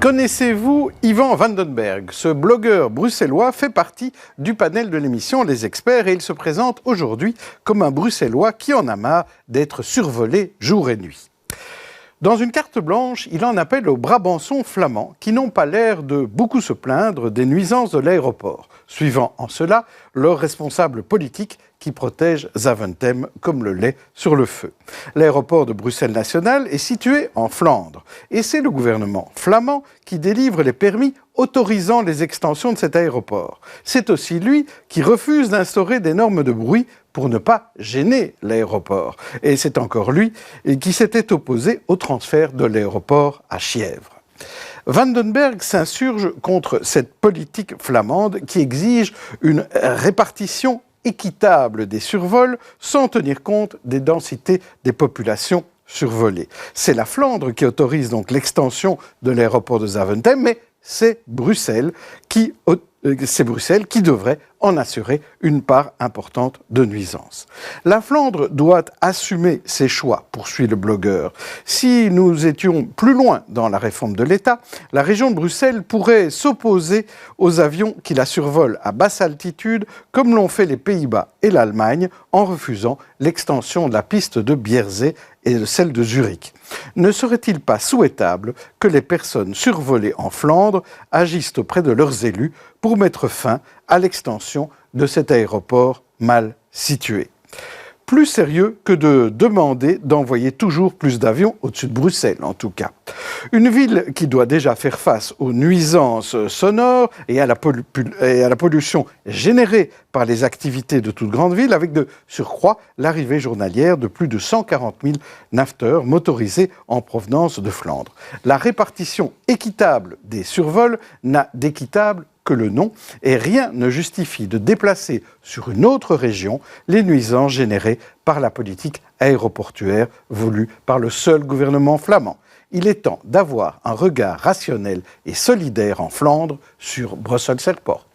Connaissez-vous Ivan van den Bergh? Ce blogueur bruxellois fait partie du panel de l'émission Les Experts et il se présente aujourd'hui comme un Bruxellois qui en a marre d'être survolé jour et nuit. Dans une carte blanche, il en appelle aux Brabançons flamands qui n'ont pas l'air de beaucoup se plaindre des nuisances de l'aéroport, suivant en cela leur responsable politique qui protège Zaventem comme le lait sur le feu. L'aéroport de Bruxelles National est situé en Flandre et c'est le gouvernement flamand qui délivre les permis autorisant les extensions de cet aéroport. C'est aussi lui qui refuse d'instaurer des normes de bruit pour ne pas gêner l'aéroport. Et c'est encore lui qui s'était opposé au transfert de l'aéroport à Chièvre. Van den Bergh s'insurge contre cette politique flamande qui exige une répartition équitable des survols sans tenir compte des densités des populations survolées. C'est la Flandre qui autorise donc l'extension de l'aéroport de Zaventem, mais c'est Bruxelles qui devrait en assurer une part importante de nuisances. La Flandre doit assumer ses choix, poursuit le blogueur. Si nous étions plus loin dans la réforme de l'État, la région de Bruxelles pourrait s'opposer aux avions qui la survolent à basse altitude, comme l'ont fait les Pays-Bas et l'Allemagne, en refusant l'extension de la piste de Bierzee et de celle de Zurich. Ne serait-il pas souhaitable que les personnes survolées en Flandre agissent auprès de leurs élus pour mettre fin à l'extension de cet aéroport mal situé? Plus sérieux que de demander d'envoyer toujours plus d'avions au-dessus de Bruxelles, en tout cas. Une ville qui doit déjà faire face aux nuisances sonores et à la pollution générée par les activités de toute grande ville, avec de surcroît l'arrivée journalière de plus de 140 000 nafteurs motorisés en provenance de Flandre. La répartition équitable des survols n'a d'équitable que le nom, et rien ne justifie de déplacer sur une autre région les nuisances générées par la politique aéroportuaire voulue par le seul gouvernement flamand. Il est temps d'avoir un regard rationnel et solidaire en Flandre sur Brussels Airport.